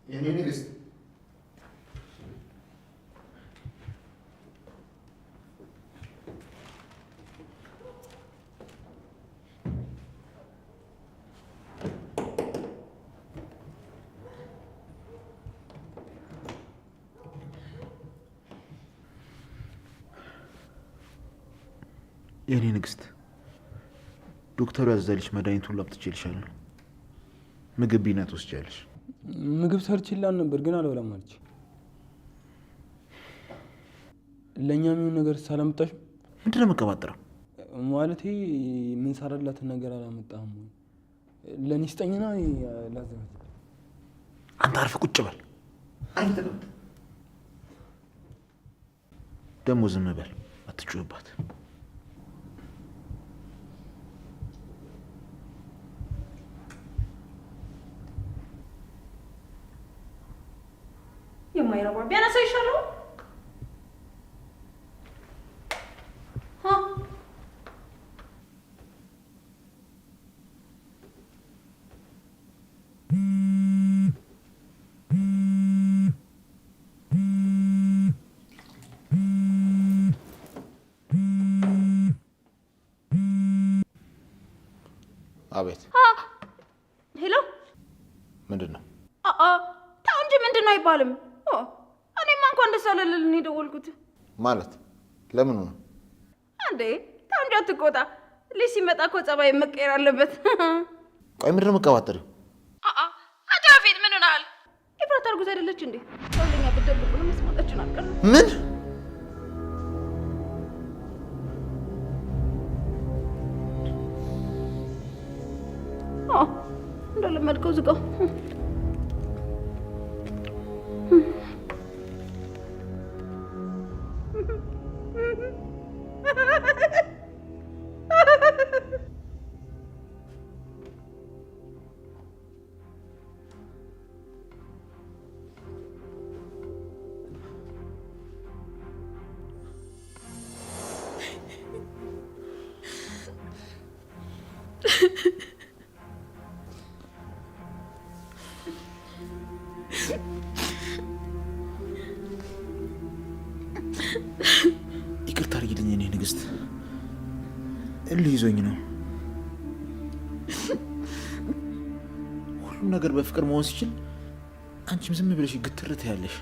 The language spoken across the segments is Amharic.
የኔ ንግስት የኔ ንግስት ዶክተሩ ያዘዘልሽ መድኃኒቱን ላምጥቼልሻለሁ። ምግብ ቢነት ወስጃለሽ። ምግብ ሰርችላን ነበር ግን አልበላም አለች። ለኛ ምን ነገር ሳላምጣሽ ምንድነው መቀባጠረው? ማለቴ ምን ሳራላት ነገር አላመጣም። ለኔ ስጠኝና ላዘጋጅ። አንተ አርፈህ ቁጭ በል። አንተ ደሞ ዝም በል፣ አትጩህባት። የማይረባ ቢያነሳ ይሻለው። አቤት። ሄሎ፣ ምንድነው? ታው እንጂ ምንድነው አይባልም። እኔማ እንኳን ደስ አለልህ ነው የደወልኩት። ማለት ለምን ነው እንዴ? ታው እንጂ አትቆጣ። ልጅ ሲመጣ እኮ ጸባይ መቀየር አለበት። ቆይ ምንድነው መቀባጠሪው? አቶ አፌት ምን ሆነሃል? ኢፍራት አርጉዝ አይደለች እንዴ? ወለኛ ብትደብቁ ነው መስማታችን አልቀረ። ምን እንደለመድከው ዝጋው። ይቅርታ አድርጊልኝ የኔ ንግስት፣ እልህ ይዞኝ ነው። ሁሉም ነገር በፍቅር መሆን ሲችል አንቺም ዝም ብለሽ ግትር ትያለሽ።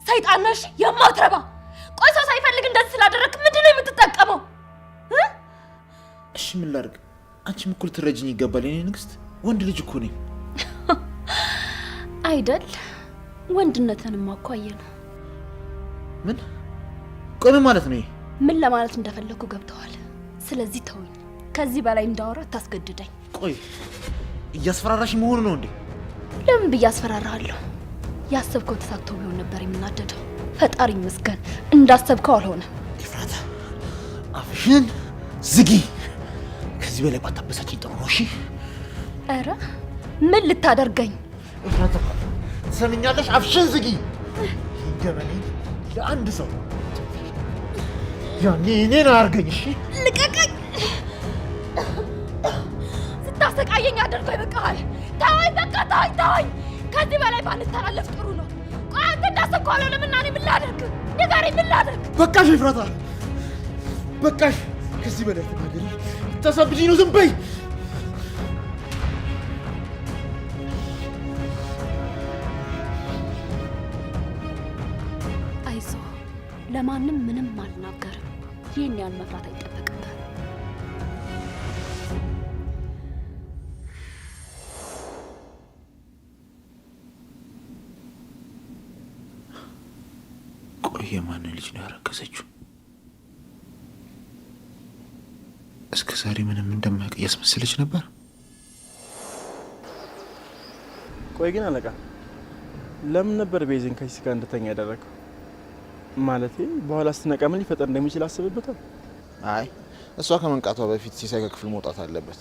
ሰይጣን ነሽ የማትረባ። ቆይ ሰው ሳይፈልግ እንደዚህ ስላደረግክ ምንድነው የምትጠቀመው? እሺ ምን ላድርግ? አንቺም እኩል ትረጅኝ ይገባል የኔ ንግስት። ወንድ ልጅ እኮ ነኝ አይደል? ወንድነትንም አኳየ ነው። ምን? ቆይ ምን ማለት ነው? ምን ለማለት እንደፈለኩ ገብተዋል። ስለዚህ ተውኝ። ከዚህ በላይ እንዳወራ ታስገድደኝ። ቆይ እያስፈራራሽ መሆኑ ነው እንዴ? ለምን ብዬ አስፈራራለሁ? ያሰብከው ተሳክቶ ቢሆን ነበር የምናደደው። ፈጣሪ ይመስገን እንዳሰብከው አልሆነም። ኤፍራታ አፍሽን ዝጊ። ከዚህ በላይ ባታበሳጭኝ ጥሩ ነው። እሺ? ኧረ ምን ልታደርገኝ? ኤፍራታ ትሰምኛለሽ? አፍሽን ዝጊ። ገበኔ ለአንድ ሰው ያኔ እኔን አያርገኝ። እሺ? ልቀቀኝ። ስታሰቃየኝ አድርጎ ይበቃሃል። ተወኝ፣ በቃ ተወኝ። ከዚህ በላይ ባንተላለፍ ጥሩ ነው። ቆይ አንተ እንዳሰብከው አልሆነም እና እኔ ምን ላድርግ? ንገረኝ፣ ምን ላድርግ? በቃሽ ኤፍራታ፣ በቃሽ። ከዚህ በላይ ተናገሪ። ተሰብጂኝ ነው። ዝም በይ። አይዞህ፣ ለማንም ምንም አልናገርም። ይህን ያህል መፍራት አይጠበቅብህም። ቆይ የማንን ልጅ ነው ያረገዘችው? እስከ ዛሬ ምንም እንደማያውቅ እያስመሰለች ነበር። ቆይ ግን አለቃ ለምን ነበር ቤዚን ከዚህ ጋር እንድተኛ ያደረገው? ማለቴ በኋላ ስትነቃ ምን ሊፈጠር እንደሚችል አስብበታል? አይ እሷ ከመንቃቷ በፊት ሲሳይ ከክፍል መውጣት አለበት።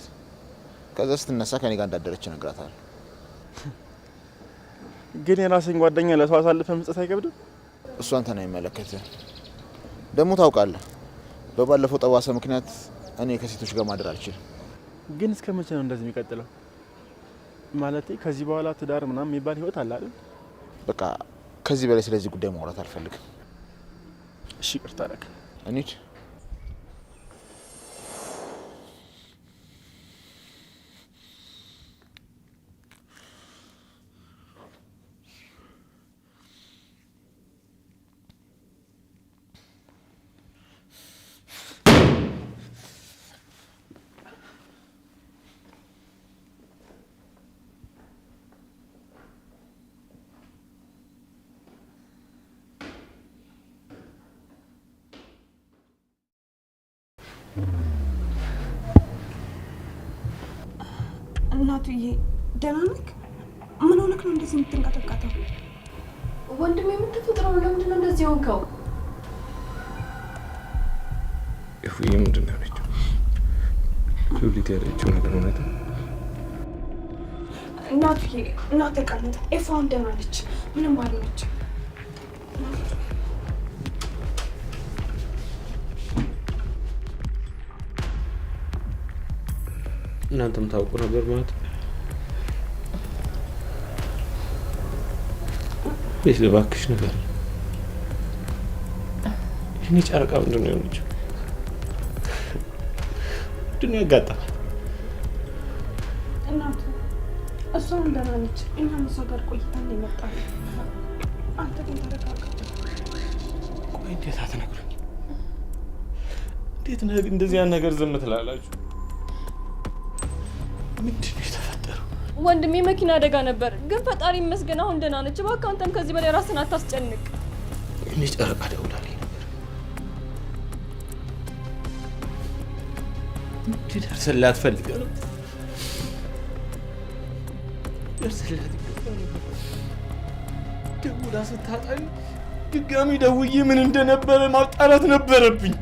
ከዛ ስትነሳ ከኔ ጋር እንዳደረች እነግራታለሁ። ግን የራስን ጓደኛ ለሰው አሳልፈ መስጠት አይከብድም? እሷ አንተን አይመለከትህም። ደግሞ ታውቃለህ በባለፈው ጠባሳ ምክንያት እኔ ከሴቶች ጋር ማደር አልችልም። ግን እስከ መቼ ነው እንደዚህ የሚቀጥለው? ማለቴ ከዚህ በኋላ ትዳር ምናምን የሚባል ህይወት አለ አይደል? በቃ ከዚህ በላይ ስለዚህ ጉዳይ ማውራት አልፈልግም። እሺ ይቅርታ አደረግ። እንሂድ። እናቱዬ ደህና ነህ? ምን ሆነክ ነው እንደዚህ የምትንቀጠቀጠው? ወንድሜ የምትፈጥረው ለምንድን ነው እንደዚህ ሆንከው? እፉዬ ምንድን ነው ያለችው? ሉሊት ያለችው ነገር እውነት ነው? እናቱዬ እናቴ ቀመጠ ኤፋውን ደህና ነች፣ ምንም አልሆነችም። እናንተም ታውቁ ነበር ማለት ነው? ቤት እባክሽ ነገር እኔ ጨረቃ ምንድን ነው የሆነችው? ምንድን ነው ያጋጠማት? እናቱ እሷም ደህና ነች፣ እኛም እሷ ጋር ቆይተን የመጣን። አንተ ግን ተረጋጋ። ቆይ እንዴት አትነግሩኝ? እንዴት እንደዚህ ያን ነገር ዝም ትላላችሁ? ምንድን ነው የተፈጠረው? ወንድሜ መኪና አደጋ ነበር፣ ግን ፈጣሪ ይመስገን አሁን ደህና ነች። እባክህ አንተም ከዚህ በላይ ራስን አታስጨንቅ። እኔ ጨረቃ ደውላልኝ ነበር። እንድደርስላት ፈልጋ ነው። ደርስላት ይገባ ነበር። ደውላ ስታጣኝ ድጋሚ ደውዬ ምን እንደነበረ ማጣራት ነበረብኝ።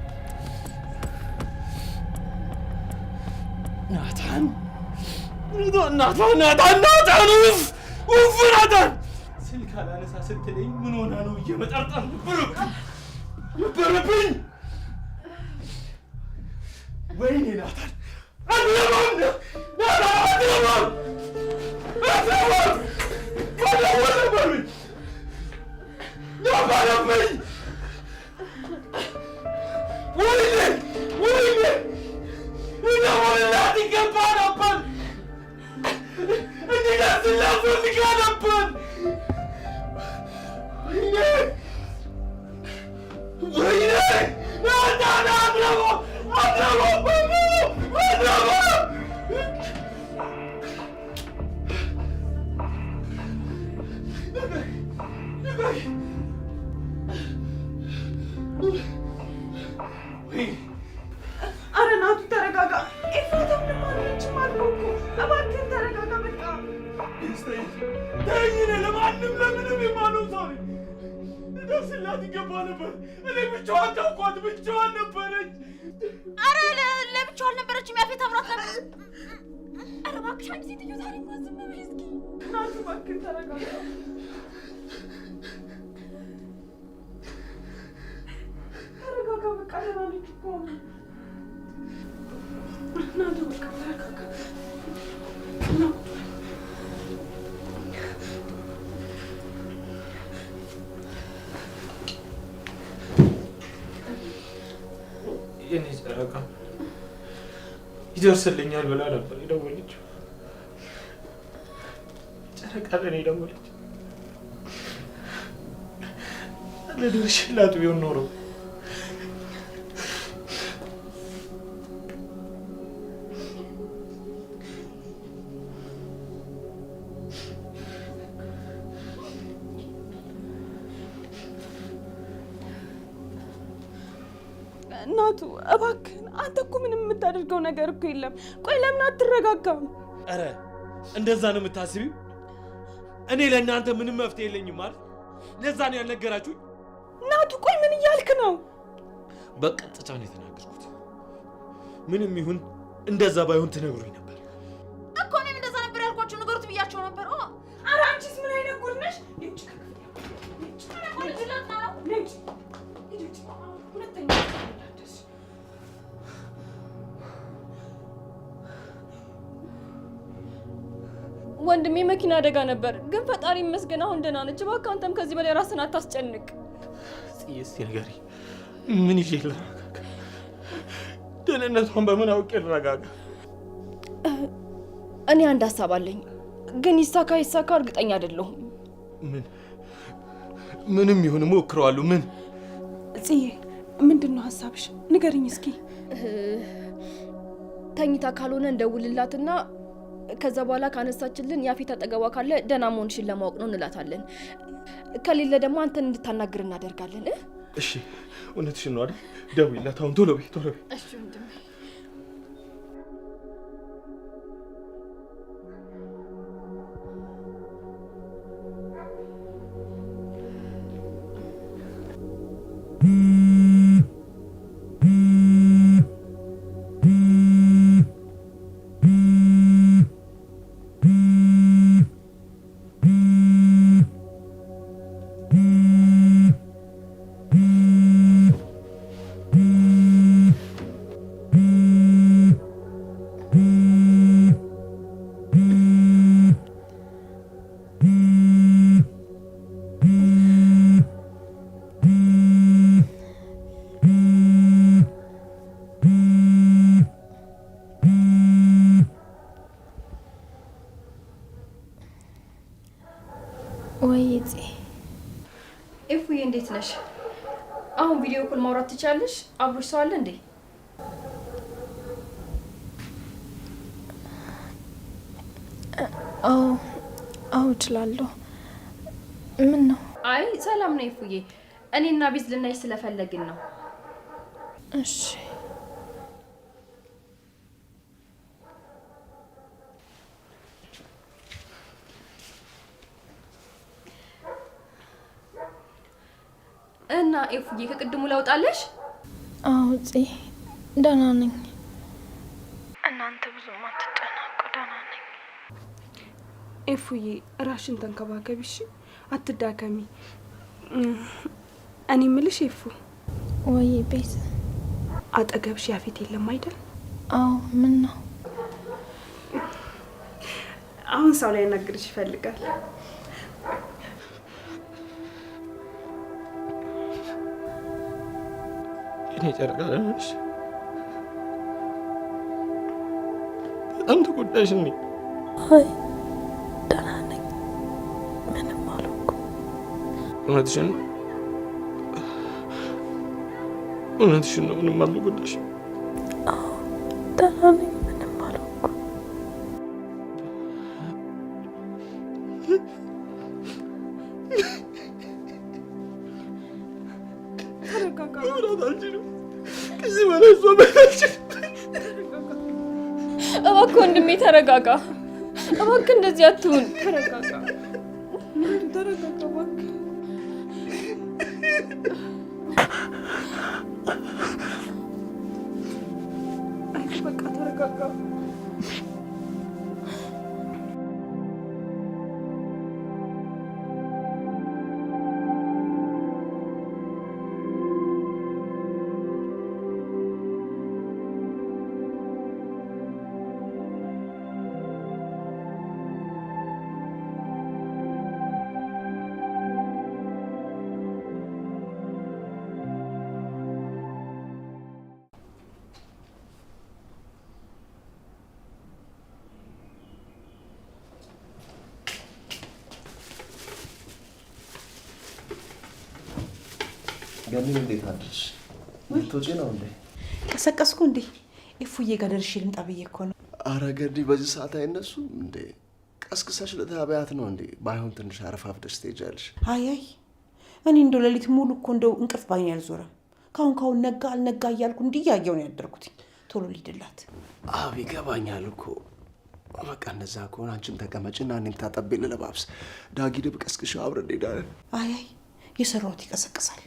ናታን ስልክ አላነሳ ስትለኝ ምን ሆና ነው እየመጠርጠር ነበረብኝ። ወይኔ ናታን ኧረ እናቱ ተረጋጋ። ኤፍራታ ምንም አልሆነችም አልኩህ እኮ። እባክህን ተረጋጋ በቃ። ተይኝ፣ እኔ ለማንም ለምንም የማለው ሰው ነኝ። ልደርስላት ይገባ ነበር። እኔ ብቻዋን ታውቋት፣ ብቻዋን ነበረች። ኧረ ለብቻዋ አልነበረችም፣ ያፌት አምራት ነበር። ኧረ እባክሽ አንቺ ሴትዮ ዛሬ እንኳን ዝም በይ እስኪ። እናቱ እባክህን ተረጋጋ። ተረጋጋ በቃ። ደህና ነች እኮ እናቱ። በቃ ተረጋጋ። የኔ ጨረቃ ይደርስልኛል ብላ ነበር የደወለችው። ጨረቃ ለእኔ ደወለች። ለደርሽላት ቢሆን ኖሮ እናቱ እባክህን፣ አንተ እኮ ምንም የምታደርገው ነገር እኮ የለም። ቆይ ለምን አትረጋጋም? ኧረ እንደዛ ነው የምታስቢው? እኔ ለእናንተ ምንም መፍትሄ የለኝም ማለት ለዛ ነው ያልነገራችሁኝ? ናቱ ቆይ ምን እያልክ ነው? በቀጥታ ነው የተናገርኩት። ምንም ይሁን እንደዛ ባይሆን ትነግሩኝ ነበር እኮ። እኔም እንደዛ ነበር ያልኳቸው፣ ነገሩት ብያቸው ነበር። ኧረ አንቺስ ምን አይነት ጉድ ነሽ? ወንድሜ መኪና አደጋ ነበር፣ ግን ፈጣሪ ይመስገን አሁን ደህና ነች። እባክህ አንተም ከዚህ በላይ ራስን አታስጨንቅ። እስቲ ንገሪ፣ ምን ይዤ ልረጋጋ? ደህንነቷን በምን አውቄ ልረጋጋ? እኔ አንድ ሀሳብ አለኝ፣ ግን ይሳካ እርግጠኛ አይደለሁም። ምንም ይሁን እሞክረዋለሁ። ምን ጽዬ፣ ምንድን ነው ሀሳብሽ? ንገሪኝ እስኪ። ተኝታ ካልሆነ እንደውልላትና ከዛ በኋላ ካነሳችልን ያፊት አጠገቧ ካለ ደህና መሆንሽን ለማወቅ ነው እንላታለን። ከሌለ ደግሞ አንተን እንድታናግር እናደርጋለን። እሺ፣ እውነትሽን ነው አይደል? ደውይላት አሁን፣ ቶሎ በይ። እሺ ወንድሜ። እፉዬ እንዴት ነሽ? አሁን ቪዲዮ ኮል ማውራት ትቻለሽ? አብሮሽ ሰው አለ እንዴ? አዎ እችላለሁ። ምን ነው? አይ ሰላም ነው እፉዬ፣ እኔና ቤዝ ልናይ ስለፈለግን ነው። እሺ እና እፉዬ ከቅድሙ ለውጣለሽ? አዎ ደህና ነኝ። እናንተ ብዙም አትጨናቁ፣ ደህና ነኝ። እፉዬ ራሽን ተንከባከቢ እሺ፣ አትዳከሚ። እኔ የምልሽ እፉ። ወይ ቤት አጠገብሽ ያፊት የለም አይደል? አዎ ምን ነው? አሁን ሰው ላይ ያናግርሽ ይፈልጋል። እኔ ጨርቃ ነሽ። በጣም ተጎዳሽ እንዴ? አይ ደህና ነኝ፣ ምንም አልሆንኩም። እውነትሽን ነው? ምንም አልጎዳሽም? አዎ ደህና ነኝ፣ ምንም አልሆንኩም። ከዚህ በላይ እሷ በታችን። እባክህ ወንድሜ ተረጋጋ። እባክህ እንደዚህ አትሁን። ተረጋጋ እባክህ። አይ በቃ ተረጋጋ። ገኒን እንዴት አድርሽ? ልትወጪ ነው እንዴ? ቀሰቀስኩ እንዴ? እፉዬ ጋር ደርሼ ልምጣ ብዬ እኮ ነው። አረ ገኒ በዚህ ሰዓት አይነሱም እንዴ? ቀስቅሰሽ ልታበያት ነው እንዴ? ባይሆን ትንሽ አረፋፍደሽ ትሄጃለሽ። አይ እኔ እንደው ሌሊት ሙሉ እኮ እንደው እንቅልፍ ባይኝ አልዞረም። ካሁን ነጋ አልነጋ እያልኩ እንዲህ እያየሁ ነው ያደርኩት። ቶሎ ሊድላት። አብ ይገባኛል እኮ በቃ እንደዛ ከሆነ አንቺም ተቀመጭና እኔም ታጠቤ ልለባብስ። ዳጊ ድብ ቀስቅሽ አብረን እንሄዳለን። አይ የሰራሁት ይቀሰቅሳል።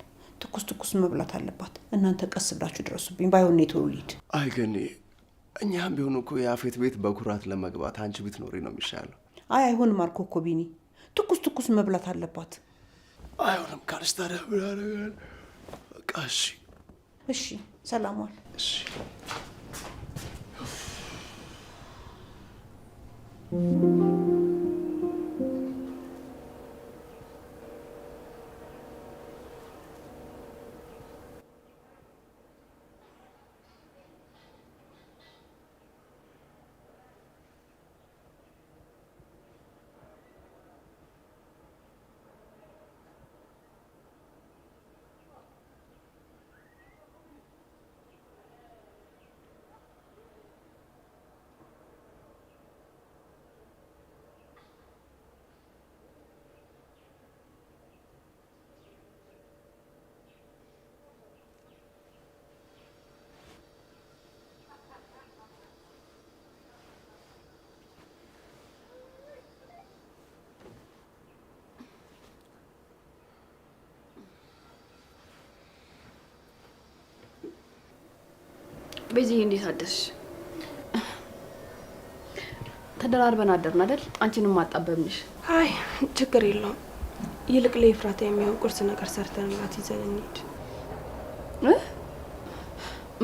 ትኩስ መብላት አለባት። እናንተ ቀስ ብላችሁ ድረሱብኝ። ባይሆን ነው ልሂድ። አይ ግን እኛም ቢሆን እኮ የአፌት ቤት በኩራት ለመግባት አንቺ ብትኖሪ ነው የሚሻለው። አይ አይሆንም አልኩ እኮ ቢኒ። ትኩስ መብላት አለባት። አይሆንም ካልሽ ታዲያ ምን አደርጋለሁ? በቃ እሺ ሰላም ዋል። እሺ በዚህ እንዴት አደርሽ? ተደራርበን አደርን አይደል? አንቺንም አጣበብንሽ። አይ ችግር የለውም። ይልቅ ለኤፍራታ የሚሆን ቁርስ ነገር ሰርተንላት ይዘን እንሂድ።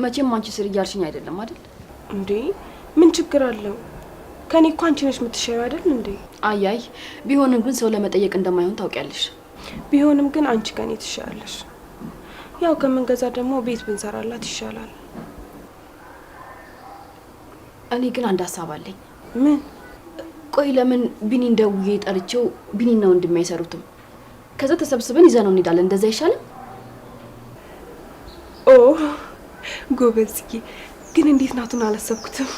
መቼም አንቺ ስር እያልሽኝ አይደለም አይደል? እንዴ ምን ችግር አለው? ከኔ እኮ አንቺ ነሽ የምትሻይው አይደል እንዴ? አይ ቢሆንም ግን ሰው ለመጠየቅ እንደማይሆን ታውቂያለሽ። ቢሆንም ግን አንቺ ከኔ ትሻላለሽ። ያው ከመንገዛ ደግሞ ቤት ብንሰራላት ይሻላል። እኔ ግን አንድ ሀሳብ አለኝ። ምን? ቆይ ለምን ቢኒን ደውዬ ጠርቼው ቢኒና ወንድሜ አይሰሩትም? ከዛ ተሰብስበን ይዘነው እንሄዳለን። እንደዛ አይሻልም? ኦ ጎበዝ። ግን እንዴት ናቱን አላሰብኩትም።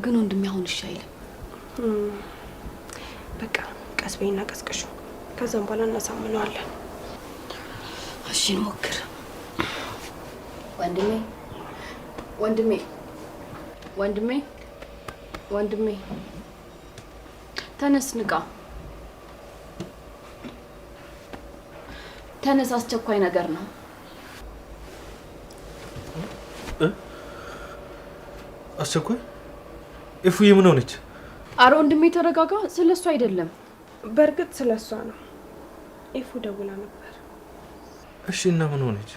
ግን ወንድሜ አሁን እሺ አይልም። በቃ ቀስ በይና ቀስቅሹ። ከዛም በኋላ እናሳምነዋለን። እሺ እንሞክር። ወንድሜ ወንድሜ ወንድሜ ወንድሜ ተነስ፣ ንቃ፣ ተነስ። አስቸኳይ ነገር ነው። አስቸኳይ? እፉዬ ምን ሆነች? አረ ወንድሜ ተረጋጋ። ስለሱ አይደለም። በእርግጥ ስለሷ ነው። ኤፉ ደውላ ነበር። እሺ እና ምን ሆነች?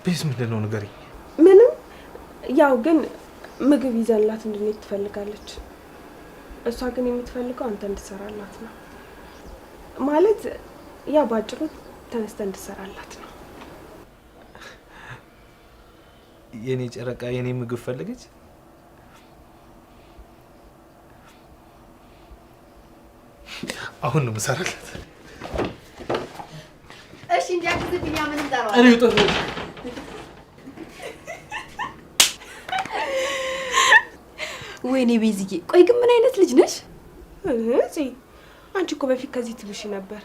ቤዝ ምንድን ነው ንገሪኝ። ምንም፣ ያው ግን ምግብ ይዘንላት እንድንሄድ ትፈልጋለች። እሷ ግን የምትፈልገው አንተ እንድትሰራላት ነው። ማለት ያ ባጭሩ ተነስተ እንድትሰራላት ነው። የኔ ጨረቃ የኔ ምግብ ፈለገች? አሁን ነው መሰራላት። እሺ እንዲያግዝብኝ ምን እንጠራው? እኔ ወጣሁ። ወይኔ ቤዝዬ፣ ቆይ ግን ምን አይነት ልጅ ነሽ? አንቺ እኮ በፊት ከዚህ ትብሽ ነበር።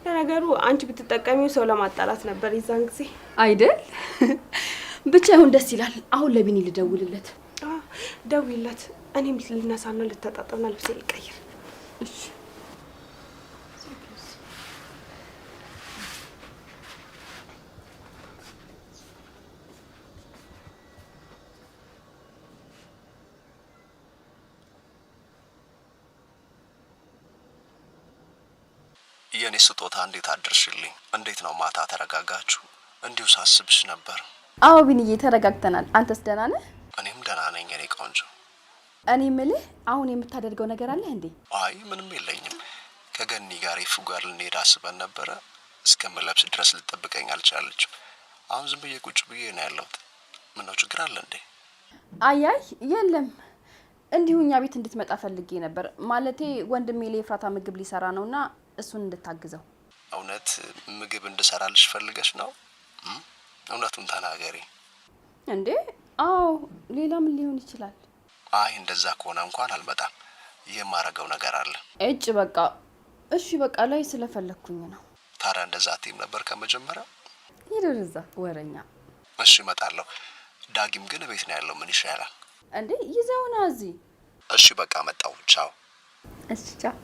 ለነገሩ አንቺ ብትጠቀሚው ሰው ለማጣላት ነበር የዛን ጊዜ አይደል? ብቻ ይሁን፣ ደስ ይላል። አሁን ለቢኒ ልደውልለት። ደውይለት። እኔም ልነሳና ልተጣጣና ልብሴ ልቀይር። እሺ የኔ ስጦታ እንዴት አድርሽልኝ? እንዴት ነው ማታ ተረጋጋችሁ? እንዲሁ ሳስብሽ ነበር። አዎ ቢኒዬ ተረጋግተናል። አንተስ ደህና ነህ? እኔም ደህና ነኝ የኔ ቆንጆ። እኔ የምልህ አሁን የምታደርገው ነገር አለ እንዴ? አይ ምንም የለኝም። ከገኒ ጋር ይፉ ጋር ልንሄድ አስበን ነበረ። እስከምለብስ ድረስ ልጠብቀኝ አልቻለችም። አሁን ዝም ብዬ ቁጭ ብዬ ነው ያለሁት። ምነው ችግር አለ እንዴ? አያይ የለም፣ እንዲሁ እኛ ቤት እንድትመጣ ፈልጌ ነበር። ማለቴ ወንድሜ ለኤፍራታ ምግብ ሊሰራ ነውና እሱን እንድታግዘው። እውነት ምግብ እንድሰራልሽ ፈልገሽ ነው? እውነቱን ተናገሪ። እንዴ? አዎ፣ ሌላ ምን ሊሆን ይችላል? አይ እንደዛ ከሆነ እንኳን አልመጣም። የማረገው ነገር አለ። እጭ በቃ እሺ፣ በቃ ላይ ስለፈለኩኝ ነው። ታዲያ እንደዛ አትይም ነበር ከመጀመሪያው? ይደርዛ ወረኛ። እሺ እመጣለሁ። ዳጊም ግን ቤት ነው ያለው። ምን ይሻላል? እንዴ ይዘውና እዚህ። እሺ በቃ መጣሁ። ቻው። እሺ ቻው።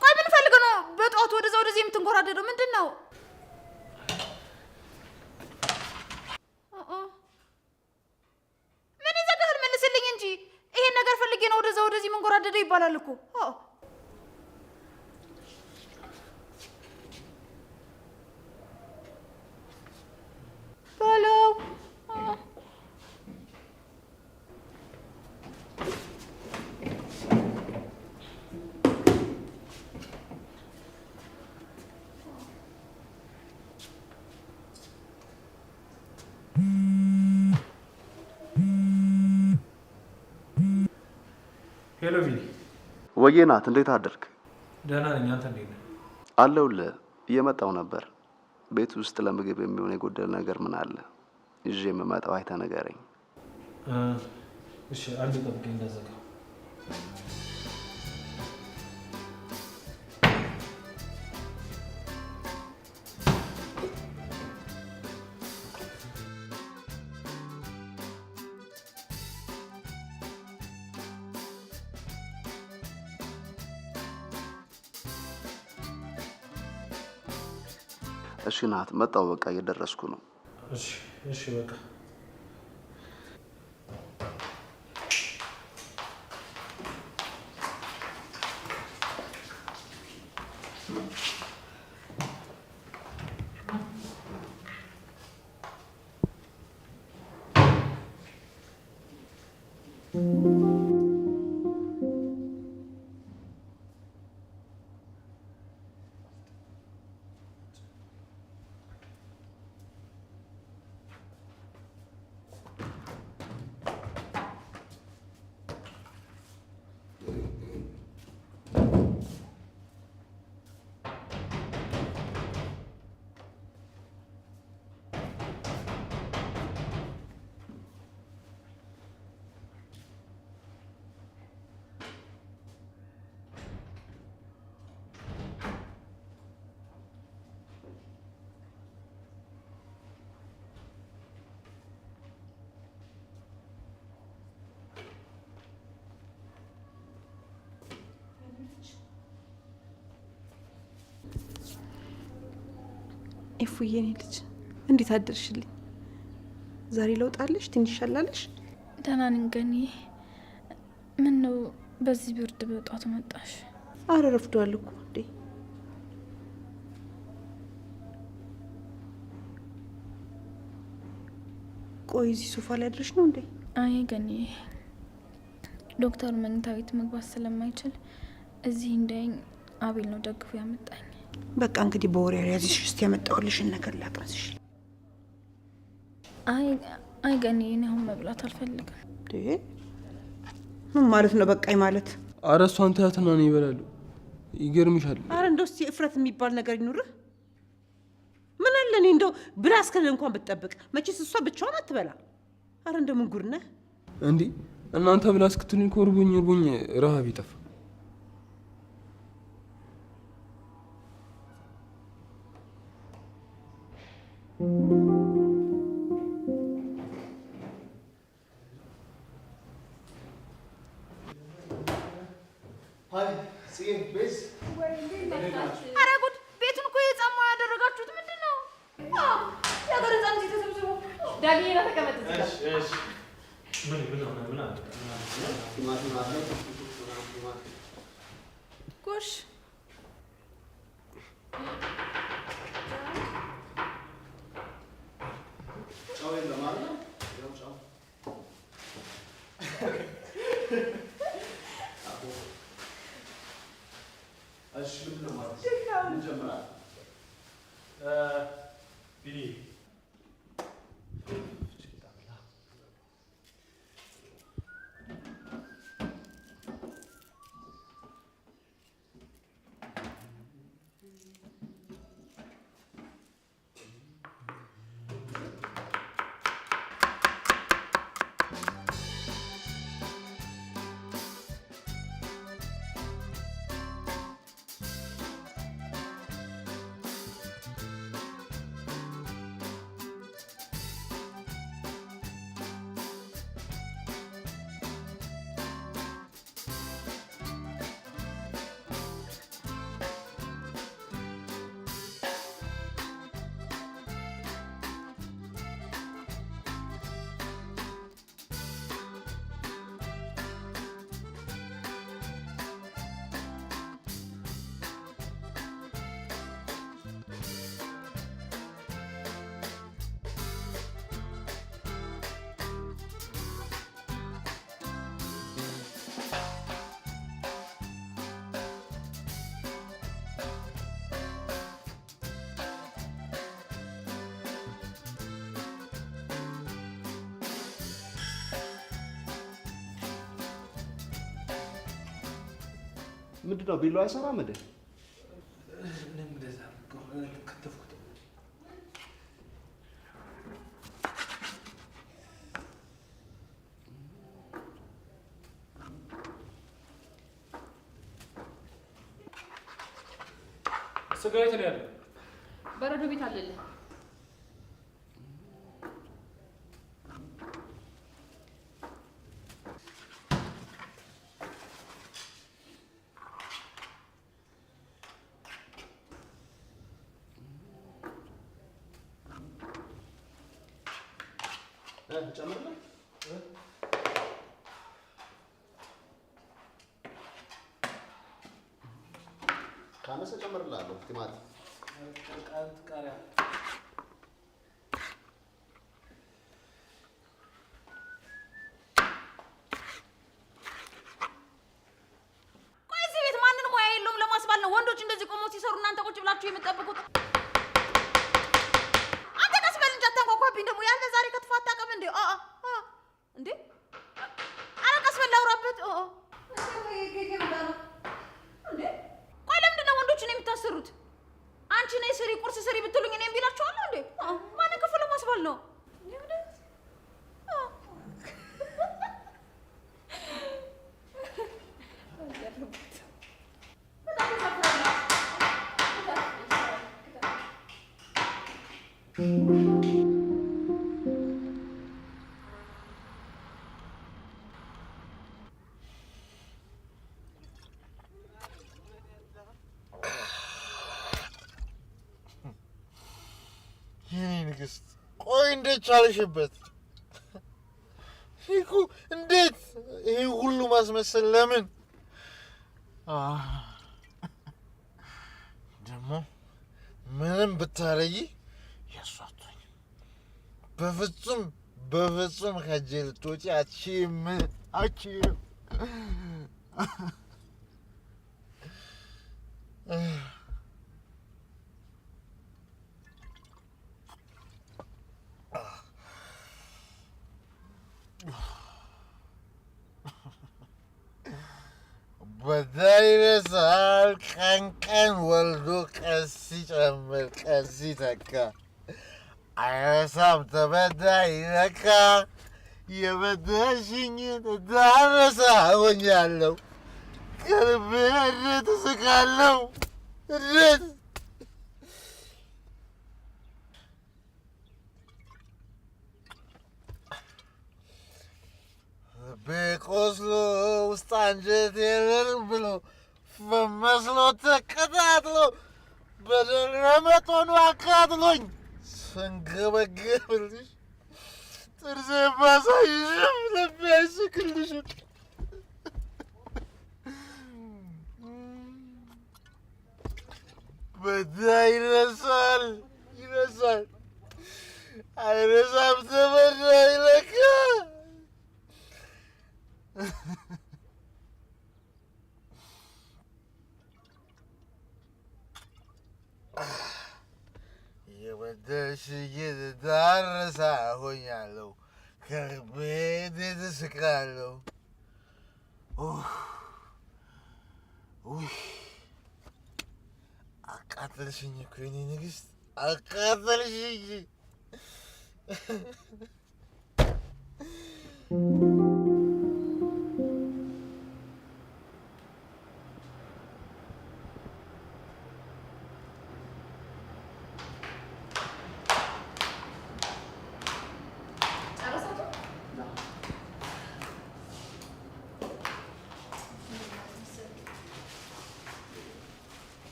ቆይ ምን ፈልገህ ነው በጠዋት ወደዚህ የምትንጎራደደው? ምንድን ነው? ምን ይዘጋል? መልስልኝ እንጂ ይሄን ነገር ፈልጌ ነው ወደዚህ መንጎራደደው ይባላል እኮ። በለው ሄሎ ቢኒ። ወዬ ናት፣ እንዴት አደርክ? ደህና ነኝ። አንተ እንዴት ነህ? አለሁልህ። እየመጣሁ ነበር። ቤት ውስጥ ለምግብ የሚሆን የጎደለ ነገር ምን አለ? ይዤ የምመጣው አይተህ ንገረኝ። እሺ አንድ ጠብቀኝ እንዳዘጋ። እሺ ናት፣ መጣሁ። በቃ እየደረስኩ ነው። እሺ በቃ ኤፉዬ የኔ ልጅ እንዴት አደርሽልኝ? ዛሬ ለውጣለሽ? ትንሽ ሻላለሽ? ደህና ነኝ ገኒ። ምን ነው በዚህ ብርድ በጧት መጣሽ? አረ ረፍዷል እኮ እንዴ። ቆይ እዚህ ሶፋ ላይ አድረሽ ነው እንዴ? አይ ገኒ፣ ዶክተሩ መኝታ ቤት መግባት ስለማይችል እዚህ እንዳይኝ አቤል ነው ደግፎ ያመጣኝ። በቃ እንግዲህ በወሬ ያዝሽ። እስቲ ያመጣውልሽን ነገር ላቅረስሽ። አይ ገኒ፣ እኔ አሁን መብላት አልፈልግም። ምን ማለት ነው በቃኝ ማለት? አረ እሷን ተያትና ነው ይበላሉ። ይገርምሻል። አረ እንደው እስቲ እፍረት የሚባል ነገር ይኑርህ። ምን አለ እኔ እንደው ብላ እስከለ እንኳን ብትጠብቅ። መቼስ እሷ ብቻዋን አትበላ። አረ እንደው ምን ጉድ ነህ እንዴ! እናንተ ብላ እስክትሉኝ ኮርቡኝ ረሃብ ይጠፋ። ኧረ ጉድ! ቤቱን እኮ የጻማ ያደረጋችሁት ምንድን ነው? የሀገር ህፃን እዚህ ተሰብስቦ ዳግዬ ና ተቀመጥ። ጎሽ ምንድነው ቢላው አይሰራም እንዴ? ስጋ የት ነው ያለው? በረዶ ቤት አለልህ። ጨምርልህ ካነሰ ጨምርልሃለሁ። ቲማቲም ቃሪያ ቆይ እዚህ ቤት ማንንም ሙያ የለውም ለማስባል ነው ወንዶች እንደዚህ ቆመው ሲሰሩ እናንተ ቁጭ ብላችሁ የምትጠብቁት? አንተ ቀስ በል እንጂ አታንኳኳብኝ ደግሞ። ያንተ ዛሬ ከትፎ አታውቅም እንዴ? እንዴ ኧረ ቀስ በል ላውራበት። ቆይ ለምንድን ነው ወንዶችን የምታሰሩት? አንቺ ነይ ስሪ ቁርስ ስሪ ብትሉኝ እኔም ቢላችኋለሁ እንዴ? ማንን ክፉ ለማስባል ነው? የኔ ንግስት ቆይ እንዴት ቻለሽበት? እኮ እንዴት ይሄ ሁሉ ማስመሰል ለምን? ደግሞ ምንም ብታረጊ ያሷቶኝ በፍጹም በፍጹም ከእጄ ልትወጪ አትችይም። በዳይነሳል ቀን ወልዶ ቀስ ሲጨምር ቀስ ሲተካ አይረሳም ተበዳይ ነካ የበደልሽኝ ዳረሳ ሆኛለሁ ከልቤ እንዴት እስቃለሁ እንዴት በቆስሎ ውስጥ አንጀት የለም ብሎ በመስሎ ተቀጣጥሎ በደረ መጠኑ አቃጥሎኝ ስንገበገብልሽ ጥርሴ ባሳይሽም ልቤ አይስቅልሽም። በዳይ ይረሳል ይረሳል አይረሳም ተበዳይ ለካ የበደልሽኝ ዳረሳ ሆኛለሁ ከልቤ እንዴት እስቃለሁ። አቃጠልሽኝ እኮ የኔ ንግስት አቃጠልሽኝ።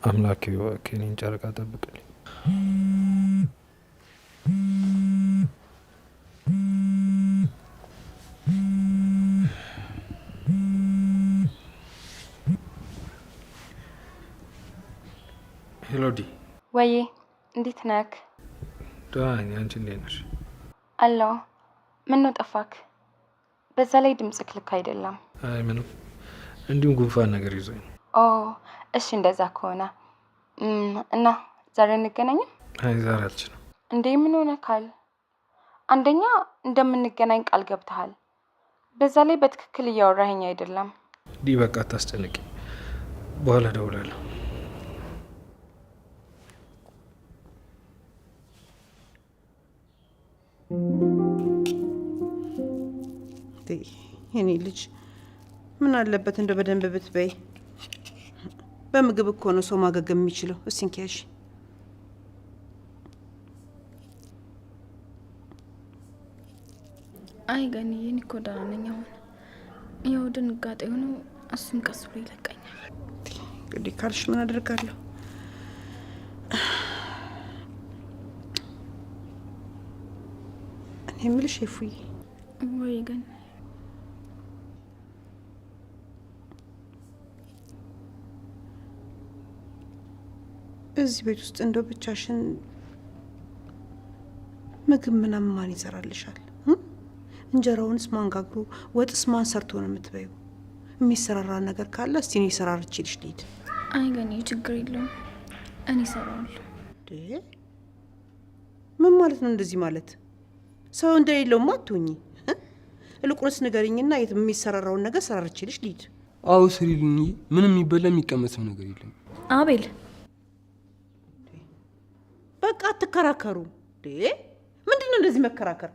አምላኬ እባክህ እኔን ጨረቃ ጠብቅልኝ። ሄሎዲ ወይ እንዴት ነክ? ደህና ነኝ። አንቺ እንዴት ነሽ? አለሁ። ምን ነው ጠፋክ? በዛ ላይ ድምጽክ ልክ አይደለም። አይ ምንም፣ እንዲሁም ጉንፋን ነገር ይዞኝ። ኦ እሺ፣ እንደዛ ከሆነ እና ዛሬ እንገናኝም? አይ ዛሬ አልችልም። እንዴ ምን ሆነካል? አንደኛ እንደምንገናኝ ቃል ገብተሃል። በዛ ላይ በትክክል እያወራኸኝ አይደለም። ዲ በቃ አታስጨንቂ፣ በኋላ እደውላለሁ። የኔ ልጅ ምን አለበት እንደ በደንብ ብትበይ። በምግብ እኮ ነው ሰው ማገገም የሚችለው። እስንኪያሽ አይ ገኒ የኔ እኮ ደህና ነኝ። አሁን ያው ድንጋጤ ሆኖ እሱም ቀስ ብሎ ይለቀኛል። እንግዲህ ካልሽ ምን አደርጋለሁ? እኔ የምልሽ እፉዬ፣ ወይ ገኒ እዚህ ቤት ውስጥ እንደው ብቻሽን ምግብ ምናምን ማን ይሰራልሻል? እንጀራውንስ ማን ጋግሮ፣ ወጥስ ማን ሰርቶ ነው የምትበይው? የሚሰራራ ነገር ካለ እስቲ እኔ ሰራርቼልሽ ልሂድ። አይ ገኒ ችግር የለውም እኔ እሰራዋለሁ። ምን ማለት ነው እንደዚህ ማለት? ሰው እንደሌለውማ አትሆኚ። ይልቁንስ ንገሪኝና የሚሰራራውን ነገር ሰራርቼልሽ ልሂድ። አዎ ስሪልኝ። ምንም የሚበላ የሚቀመስም ነገር የለም። አቤል በቃ አትከራከሩ። ምንድን ነው እንደዚህ መከራከር?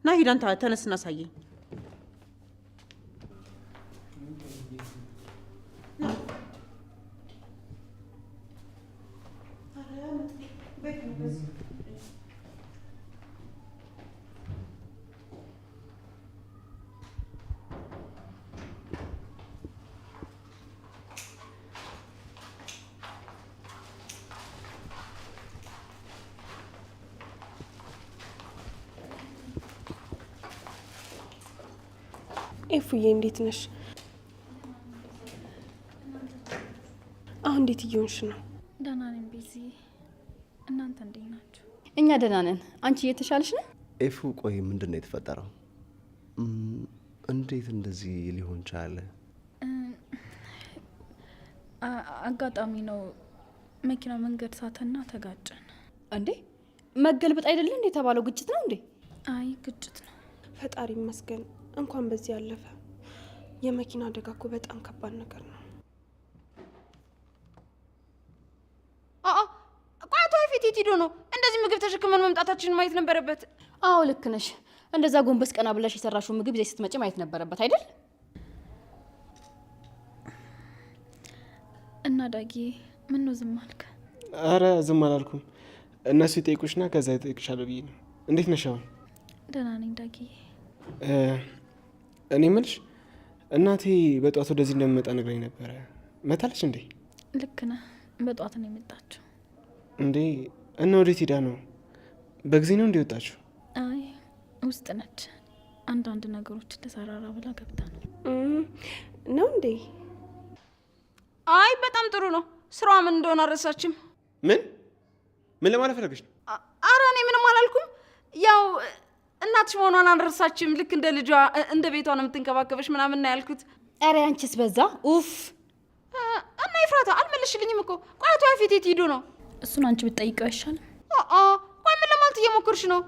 ና ሂድ አንተ፣ ተነስና አሳየኝ። ኤፉዬ እንዴት ነሽ? አሁን እንዴት እየሆንሽ ነው? ደህና ነኝ ቤዚ። እናንተ እንዴት ናችሁ? እኛ ደህና ነን። አንቺ እየተሻለሽ ነው? ኤፉ ቆይ ምንድን ነው የተፈጠረው? እንዴት እንደዚህ ሊሆን ቻለ? አጋጣሚ ነው። መኪና መንገድ ሳተና ተጋጨን። እንዴ መገልበጥ አይደለ እንዴ የተባለው? ግጭት ነው እንዴ? አይ ግጭት ነው። ፈጣሪ ይመስገን እንኳን በዚህ ያለፈ። የመኪና አደጋ እኮ በጣም ከባድ ነገር ነው። ቋቶ ፊት የት ሄዶ ነው? እንደዚህ ምግብ ተሸክመን መምጣታችንን ማየት ነበረበት። አዎ ልክ ነሽ። እንደዛ ጎንበስ ቀና ብለሽ የሰራሽው ምግብ ይዘሽ ስትመጪ ማየት ነበረበት አይደል? እና ዳጊ ምን ነው ዝም አልክ? አረ ዝም አላልኩም። እነሱ ይጠይቁሽና ከዛ ይጠይቅሻለሁ ብዬ ነው። እንዴት ነሽ አሁን? ደህና ነኝ ዳጊ። እኔ የምልሽ እናቴ በጧት ወደዚህ እንደምመጣ ነግራኝ ነበረ። መታለች እንዴ? ልክ ነህ። በጧት ነው የመጣችው። እንዴ እና ወዴት ሄዳ ነው? በጊዜ ነው እንዴ ወጣችሁ? አይ ውስጥ ነች። አንዳንድ ነገሮች ተሰራራ ብላ ገብታ ነው እንዴ? አይ በጣም ጥሩ ነው። ስራዋ ምን እንደሆነ አልረሳችም። ምን ለማለት ፈለገች ነው? አረ እኔ ምንም አላልኩም። ያው እናትሽ መሆኗን አልረሳችም። ልክ እንደ ልጇ እንደ ቤቷ ነው የምትንከባከበሽ ምናምን ነው ያልኩት። አረ አንቺስ በዛ። ኡፍ እና ይፍራታ አልመለሽልኝም እኮ። ቋቶ ፊት የት ሄዶ ነው? እሱን አንቺ ብትጠይቀው አይሻልም? ቆይ ምን ለማለት እየሞከርሽ ነው?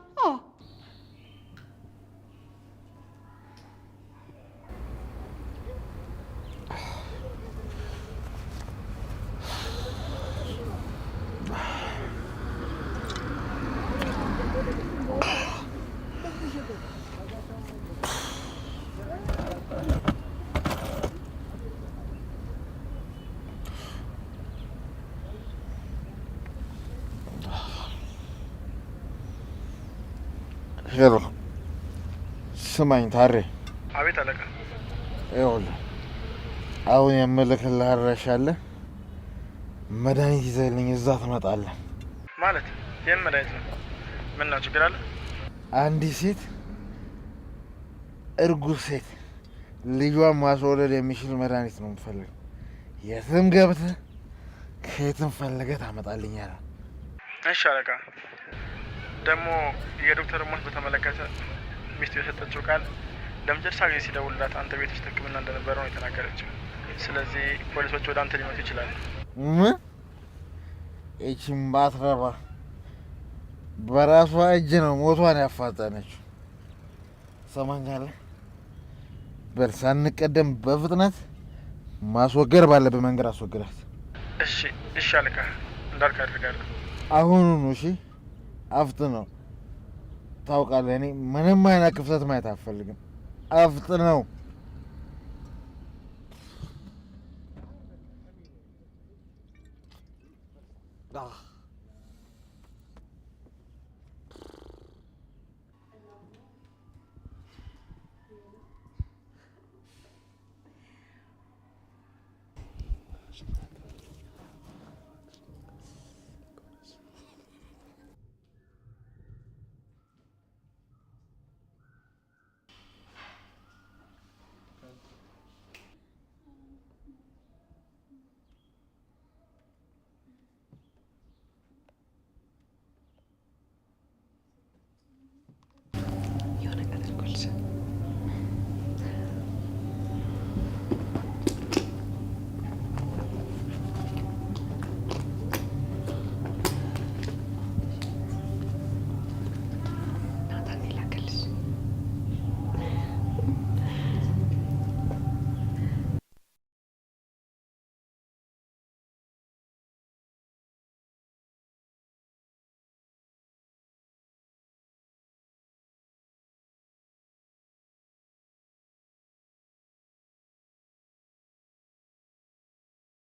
ሄሎ ስማኝ ታሬ። አቤት አለቃ። ይኸውልህ አሁን የምልክልህ አድራሻ አለ። መድኃኒት ይዘህልኝ እዛ ትመጣለህ። ማለት ይህን መድኃኒት ነው? ምን ነው ችግር አለ? አንዲት ሴት እርጉዝ ሴት ልጇን ማስወለድ የሚችል መድኃኒት ነው የምፈልገው። የትም ገብተህ ከየትም ፈልገህ ታመጣልኛለህ። እሺ አለቃ። ደግሞ የዶክተር ሞት በተመለከተ ሚስቱ የሰጠችው ቃል ለመጨረሻ ጊዜ ሲደውልላት አንተ ቤት ውስጥ ሕክምና እንደነበረ ነው የተናገረችው። ስለዚህ ፖሊሶች ወደ አንተ ሊመጡ ይችላሉ። ምን? ይህቺን ባትረባ በራሷ እጅ ነው ሞቷን ያፋጠነችው። ሰማኛለህ? በል ሳንቀደም በፍጥነት ማስወገድ ባለብህ መንገድ አስወግዳት። እሺ አለቃ፣ እንዳልክ አድርጋለሁ። አሁኑኑ እሺ። አፍጥነው። ታውቃለህ እኔ ምንም አይነት ክፍተት ማየት አልፈልግም። አፍጥነው። Ah.